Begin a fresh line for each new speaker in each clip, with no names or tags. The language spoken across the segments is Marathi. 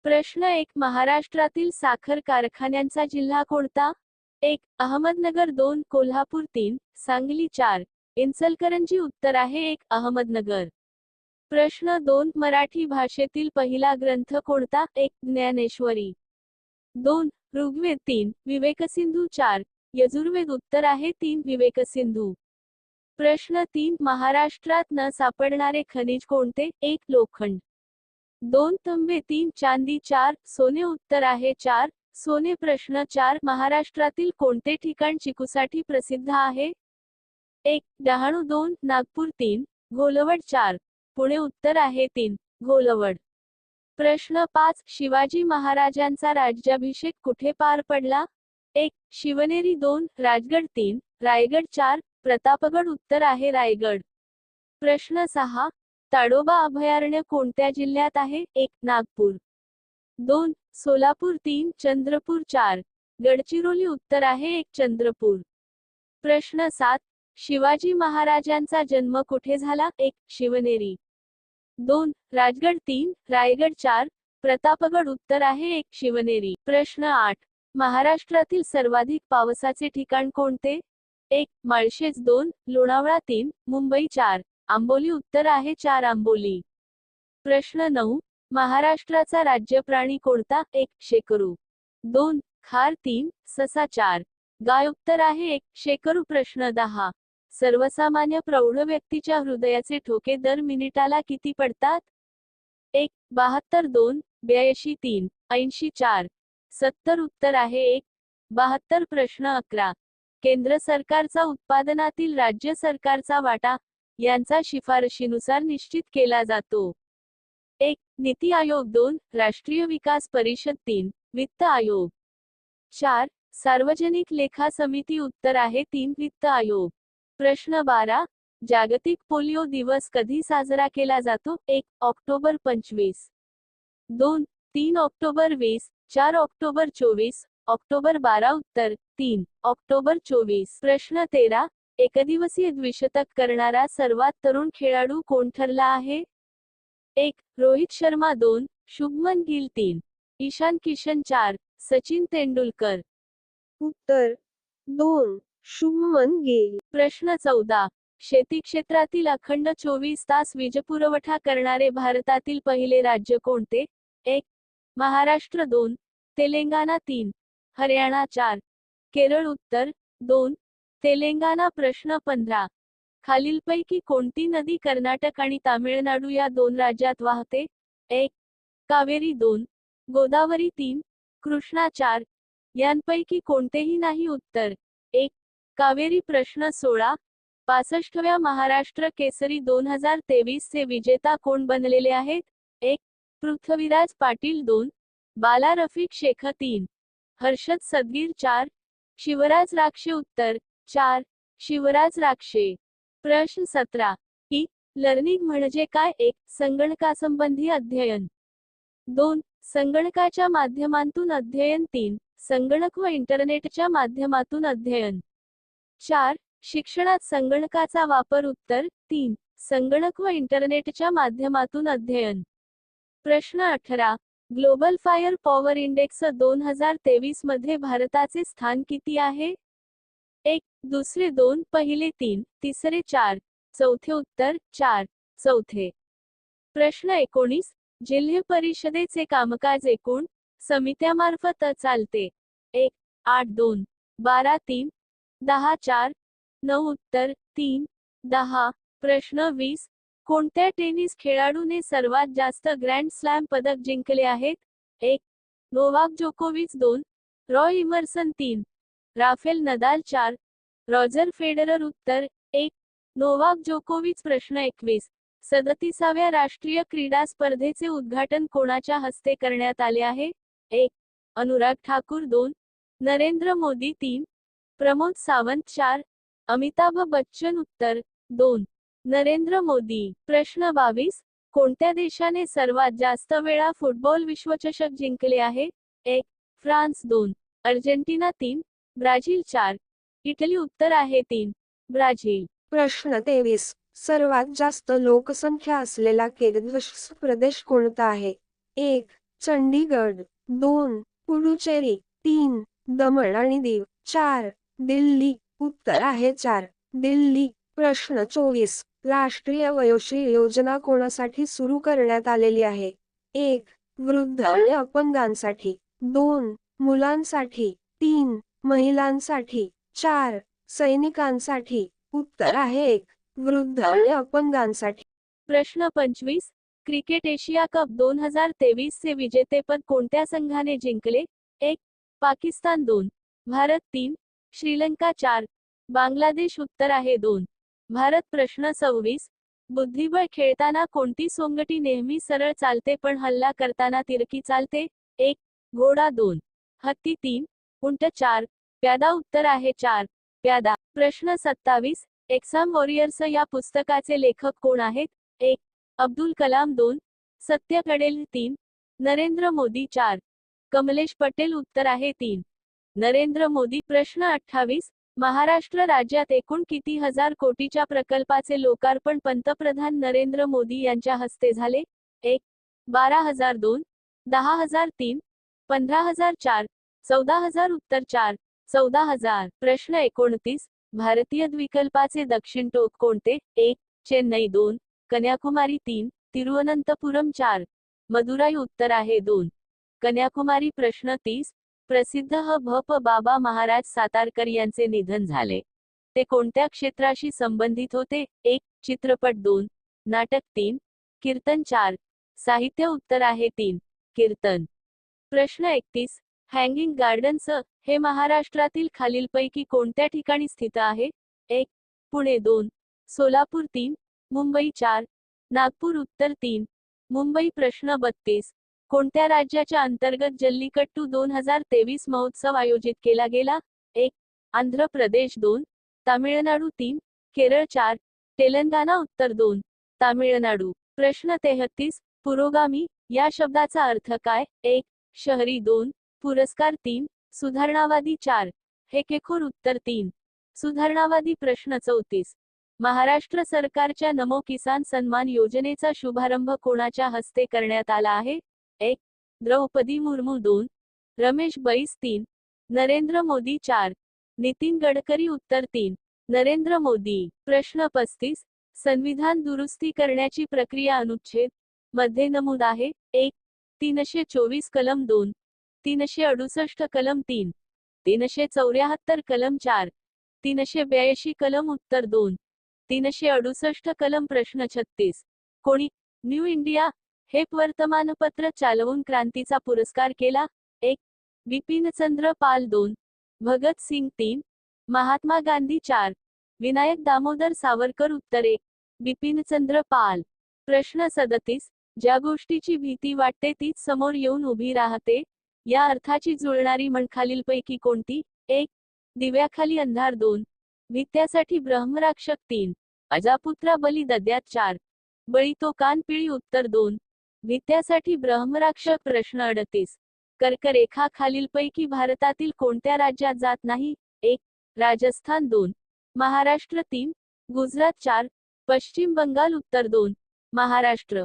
प्रश्न 1. महाराष्ट्रातील साखर कारखान्यांचा जिल्हा कोणता? 1. अहमदनगर. 2. कोल्हापूर. 3. सांगली. 4. इचलकरंजी. उत्तर आहे 1. अहमदनगर. प्रश्न 2. मराठी भाषेतील पहिला ग्रंथ कोणता? 1. ज्ञानेश्वरी. 2. ऋग्वेद. 3. विवेकसिंधू. 4. यजुर्वेद. उत्तर आहे 3. विवेकसिंधू. प्रश्न 3. महाराष्ट्रात न सापडणारे खनिज कोणते? 1. लोखंड. 2. तांबे. 3. चांदी. 4. सोने. उत्तर आहे 4. सोने. प्रश्न 4. महाराष्ट्रातील कोणते ठिकाण चिकूसाठी प्रसिद्ध आहे? 1. डहाणू. 2. नागपूर. 3. घोलवड. 4. पुणे. उत्तर आहे 3. घोलवड. प्रश्न 5. शिवाजी महाराजांचा राज्याभिषेक कुठे पार पडला? 1. शिवनेरी. 2. राजगड. 3. रायगड. 4. प्रतापगड. उत्तर आहे रायगड. प्रश्न 6. ताडोबा अभयारण्य कोणत्या जिल्ह्यात आहे? 1. नागपूर. 2. सोलापूर. 3. चंद्रपूर. 4. गडचिरोली. उत्तर आहे 1. चंद्रपूर. प्रश्न 7. शिवाजी महाराजांचा जन्म कुठे झाला? 1. शिवनेरी. 2. राजगड. 3. रायगड. 4. प्रतापगड. उत्तर आहे 1. शिवनेरी. प्रश्न 8. महाराष्ट्रातील सर्वाधिक पावसाचे ठिकाण कोणते? 1. माळशेज. 2. लोणावळा. 3. मुंबई. 4. आंबोली. उत्तर आहे 4. आंबोली. प्रश्न 9. महाराष्ट्राचा राज्य प्राणी कोणता? 1. शेकरू. 2. खार. 3. ससा. 4. गाय. उत्तर आहे 1. शेकरू. प्रश्न 10. सर्वसामान्य प्रौढ व्यक्तीच्या हृदयाचे ठोके दर मिनिटाला किती पडतात? 1. 72. 2. 82. 3. 80. 4. 70. उत्तर आहे 1. 72. प्रश्न 11. केंद्र सरकारचा उत्पादनातील राज्य सरकारचा वाटा यांचा शिफारशीनुसार निश्चित केला जातो. 1. नीती आयोग. 2. राष्ट्रीय विकास परिषद. 3. वित्त आयोग. 4. सार्वजनिक लेखा समिती. उत्तर आहे 3. वित्त आयोग. प्रश्न 12. जागतिक पोलिओ दिवस कधी साजरा केला जातो? 1. ऑक्टोबर 25. 2. 3 ऑक्टोबर 20. 4 ऑक्टोबर 24. ऑक्टोबर 12. उत्तर 3. ऑक्टोबर 24. प्रश्न 13. एकदिवसीय द्विशतक करणारा सर्वात तरुण खेळाडू कोण ठरला आहे? 1. रोहित शर्मा. 2. शुभमन गिल. 3. ईशान किशन. 4. सचिन तेंडुलकर.
उत्तर 2. शुभमन गिल.
प्रश्न 14. शेती क्षेत्रातील अखंड 24 तास वीजपुरवठा करणारे भारतातील पहिले राज्य कोणते? 1. महाराष्ट्र. 2. तेलंगणा. 3. हरियाणा. 4. केरळ. उत्तर 2. तेलंगणा. प्रश्न 15. खालीलपैकी कोणती नदी कर्नाटक आणि तामिळनाडू या दोन राज्यात वाहते? 1. कावेरी. 2. गोदावरी. 3. कृष्णा. 4. यांपैकी कोणतेही नाही. उत्तर 1. कावेरी. प्रश्न 16. 65व्या महाराष्ट्र केसरी 2023 चे विजेता कोण बनलेले आहेत? 1. पृथ्वीराज पाटील. 2. बाला रफिक शेख. 3. हर्षद सदगीर. 4. शिवराज राक्षे. उत्तर 4. शिवराज राक्षे. प्रश्न 17. ई लर्निंग म्हणजे काय? 1. संगणकासंबंधी अध्ययन. 2. संगणकाच्या माध्यमातून अध्ययन. 3. संगणक व इंटरनेटच्या माध्यमातून अध्ययन. 4. शिक्षणात संगणकाचा वापर. उत्तर 3. संगणक व इंटरनेटच्या माध्यमातून अध्ययन. प्रश्न 18. ग्लोबल फायर पॉवर इंडेक्स 2023 मध्ये भारताचे स्थान किती आहे? 1. दुसरे. 2. पहिले. 3. तिसरे. 4. चौथे. उत्तर 4. चौथे. प्रश्न 19. जिल्हा परिषदेचे कामकाज एकूण समित्यामार्फत चालते. 1. 8. 2. 12. 3. 10. 4. 9. उत्तर 3. 10. प्रश्न 20. कोणत्या टेनिस खेळाडूने सर्वात जास्त ग्रँड स्लॅम पदक जिंकले आहेत? 1. नोवाक जोकोविच. 2. Roy Emerson. 3. Rafael Nadal. 4. Roger Federer. उत्तर 1. नोवाक जोकोविच. प्रश्न 21. 37व्या राष्ट्रीय क्रीडा स्पर्धेचे उद्घाटन कोणाच्या हस्ते करण्यात आले आहे? 1. अनुराग ठाकूर. 2. नरेंद्र मोदी. 3. प्रमोद सावंत. 4. अमिताभ बच्चन. उत्तर 2. नरेंद्र मोदी. प्रश्न 22. कोणत्या देशाने सर्वात जास्त वेळा फुटबॉल विश्वचषक जिंकले आहे? 1. फ्रान्स. 2. अर्जेंटिना. 3. ब्राझील. 4. इटली. उत्तर आहे 3. ब्राझील.
प्रश्न 23. सर्वात जास्त लोकसंख्या असलेला केंद्रशासित प्रदेश कोणता आहे? 1. चंडीगड 2, पुडुचेरी 3, दमण आणि दीव 4, दिल्ली उत्तर आहे 4, दिल्ली. प्रश्न 24. राष्ट्रीय वयोश्री योजना कोणासाठी सुरू करण्यात आलेली आहे? 1. वृद्ध आणि अपंगांसाठी 2. मुलांसाठी 3. महिलांसाठी 4. सैनिकांसाठी उत्तर आहे 1. वृद्ध आणि अपंगांसाठी.
प्रश्न 25. क्रिकेट एशिया कप 2023 चे विजेतेपद कोणत्या संघाने जिंकले? 1. पाकिस्तान 2. भारत 3. श्रीलंका 4. बांगलादेश उत्तर आहे 2. भारत. प्रश्न 26. बुद्धिबळ खेळताना कोणती सोंगटी नेहमी सरळ चालते पण हल्ला करताना तिरकी चालते? 1. घोडा 2. हत्ती 3. उंट 4. प्यादा उत्तर आहे 4. प्यादा. प्रश्न 27. एक्झाम वॉरियर्स या पुस्तकाचे लेखक कोण आहेत? 1. अब्दुल कलाम 2. सत्य कडेल 3. नरेंद्र मोदी 4. कमलेश पटेल उत्तर आहे 3. नरेंद्र मोदी. प्रश्न 28. महाराष्ट्र राज्यात एकूण किती हजार कोटीच्या प्रकल्पाचे लोकार्पण पंतप्रधान नरेंद्र मोदी यांच्या हस्ते झाले? 1. 12,000 2. 10,000 3. 15,000 4. 14,000 उत्तर 4. 14,000. प्रश्न 29. भारतीय द्वीपकल्पाचे दक्षिण टोक कोणते? 1. चेन्नई 2. कन्याकुमारी 3. तिरुवनंतपुरम 4. मदुराई उत्तर आहे 2. कन्याकुमारी. प्रश्न 30. प्रसिद्ध भ.प. बाबा महाराज सातारकर यांचे निधन झाले. ते कोणत्या क्षेत्राशी संबंधित होते? 1. चित्रपट 2. नाटक 3. कीर्तन 4. साहित्य उत्तर आहे 3. कीर्तन. प्रश्न 31. हँगिंग गार्डन्स हे महाराष्ट्रातील खालीलपैकी कोणत्या ठिकाणी स्थित आहे? 1. पुणे 2. सोलापूर 3. मुंबई 4. नागपूर उत्तर 3. मुंबई. प्रश्न 32. कोणत्या राज्याच्या अंतर्गत जल्लीकट्टू 2023 महोत्सव आयोजित केला गेला? 1. आंध्र प्रदेश 2. तामिळनाडू 3. केरळ 4. तेलंगणा उत्तर 2. तामिळनाडू. प्रश्न 33. पुरोगामी या शब्दाचा अर्थ काय? 1. शहरी 2. पुरस्कार 3. सुधारणावादी 4. हेकेखोर उत्तर 3. सुधारणावादी. प्रश्न 34. महाराष्ट्र सरकारच्या नमो किसान सन्मान योजनेचा शुभारंभ कोणाच्या हस्ते करण्यात आला आहे? 1. द्रौपदी मुर्मू 2. रमेश बैस 3. नरेंद्र मोदी 4. नितीन गडकरी उत्तर 3. नरेंद्र मोदी. प्रश्न 35. संविधान दुरुस्ती करण्याची प्रक्रिया अनुच्छेद मध्ये नमूद आहे? 1. 324 कलम 2. 368 कलम 3. 374 कलम 4. 382 कलम उत्तर 2. 368 कलम. प्रश्न 36. कोणी न्यू इंडिया हे वर्तमानपत्र चालवून क्रांतीचा पुरस्कार केला? 1. बिपिनचंद्र पाल 2. भगत सिंग 3. महात्मा गांधी 4. विनायक दामोदर सावरकर उत्तर 1. बिपिनचंद्र पाल. प्रश्न 37. ज्या गोष्टीची भीती वाटते तीच समोर येऊन उभी राहते या अर्थाची जुळणारी म्हण खालीलपैकी कोणती? 1. दिव्याखाली अंधार 2. भित्यासाठी ब्रह्मराक्षक 3. अजापुत्रा बली दद्यात 4. बळी तो कान पिळी उत्तर 2. भित्यासाठी ब्रह्मराक्षक. प्रश्न 38. कर्करेखा खालीलपैकी भारतातील कोणत्या राज्यात जात नाही? 1. राजस्थान 2. महाराष्ट्र 3. गुजरात 4. पश्चिम बंगाल उत्तर 2. महाराष्ट्र.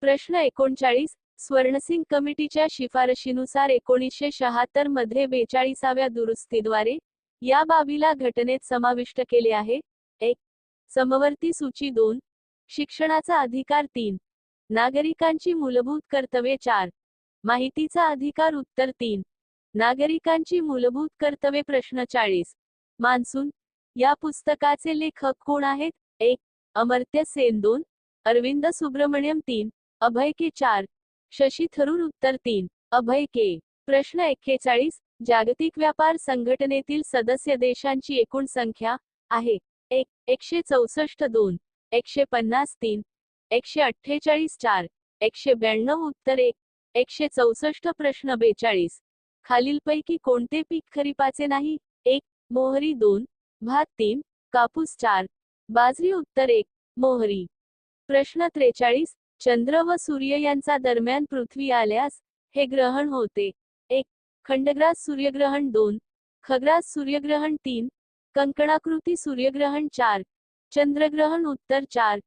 प्रश्न 39. स्वर्णसिंग कमिटीच्या शिफारशीनुसार 1976 मध्ये 42व्या दुरुस्तीद्वारे या बाबीला घटनेत समाविष्ट केले आहे? 1. समवर्ती सूची 2. शिक्षणाचा अधिकार 3. नागरिकांची मूलभूत कर्तव्ये 4. माहितीचा अधिकार उत्तर 3. नागरिकांची मूलभूत कर्तव्ये. प्रश्न 40. मान्सून या पुस्तकाचे लेखक कोण आहेत? 1. अमर्त्य सेन 2. अरविंद सुब्रमण्यम 3. अभय के 4. शशी थरूर उत्तर 3. अभय के. प्रश्न 41. जागतिक व्यापार संघटनेतील सदस्य देशांची एकूण संख्या आहे? 1. 164 2. 150 3. 148 4. 192 उत्तर 1. 164. प्रश्न 42. खालीलपैकी कोणते पीक खरीपाचे नाही? 1. मोहरी 2. भात 3. कापूस 4. बाजरी उत्तर 1. मोहरी. प्रश्न 43. चंद्र व सूर्य यांचा दरम्यान पृथ्वी आल्यास हे ग्रहण होते? 1. खंडग्रास सूर्यग्रहण 2. खग्रास सूर्यग्रहण 3. कंकणाकृती सूर्यग्रहण 4. चंद्रग्रहण उत्तर 4.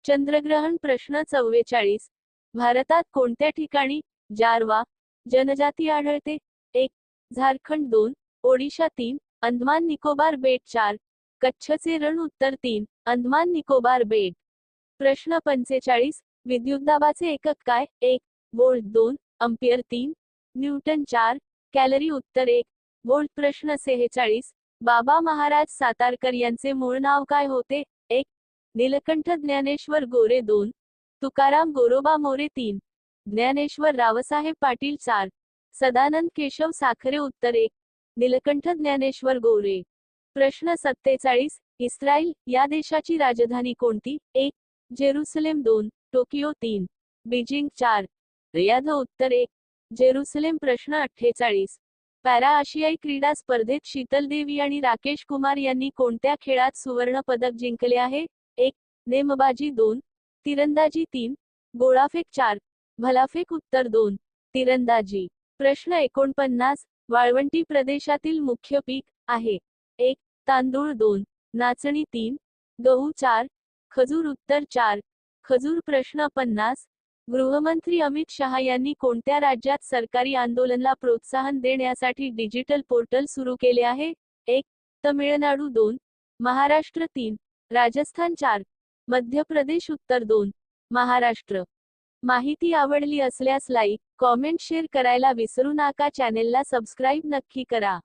चंद्रग्रहण. प्रश्न 44. भारतात कोणत्या ठिकाणी जारवा जनजाती आढळते? 1. झारखंड 2. ओडिशा 3. अंदमान निकोबार बेट 4. कच्छचे रण उत्तर 3. अंदमान निकोबार बेट. प्रश्न 45. विद्युतदाबाचे एकक काय? 1. व्होल्ट 2. अँपिअर 3. न्यूटन 4. कॅलरी उत्तर 1. व्होल्ट. प्रश्न 46. बाबा महाराज सातारकर यांचे मूळ नाव काय होते? 1. नीलकंठ ज्ञानेश्वर गोरे 2. तुकाराम गोरोबा मोरे 3. ज्ञानेश्वर रावसाहेब पाटील 4. सदानंद केशव साखरे उत्तर 1. नीलकंठ ज्ञानेश्वर गोरे. प्रश्न 47. इस्रायल या देशाची राजधानी कोणती? 1. जेरुसलेम 2. टोकियो 3. बीजिंग 4. रियाध उत्तर 1. जेरुसलेम. प्रश्न 48. पॅरा आशियाई क्रीडा स्पर्धेत शीतल देवी आणि राकेश कुमार यांनी कोणत्या खेळात सुवर्ण पदक जिंकले आहे? 1. नेमबाजी 2. तिरंदाजी 3. गोळाफेक 4. भालाफेक उत्तर 2. तिरंदाजी. प्रश्न 49. वाळवंटी प्रदेशातील मुख्य पीक आहे? 1. तांदूळ 2. नाचणी 3. गहू 4. खजूर उत्तर 4. खजूर. प्रश्न 50. गृहमंत्री अमित शहा यांनी कोणत्या राज्यात सरकारी आंदोलनाला प्रोत्साहन देण्यासाठी डिजिटल पोर्टल सुरू केले आहे? 1. तमिळनाडू 2. महाराष्ट्र 3. राजस्थान 4. मध्य प्रदेश उत्तर 2. महाराष्ट्र. माहिती आवडली असल्यास लाईक, कॉमेंट, शेअर करायला विसरू नका. चॅनेलला सबस्क्राईब नक्की करा.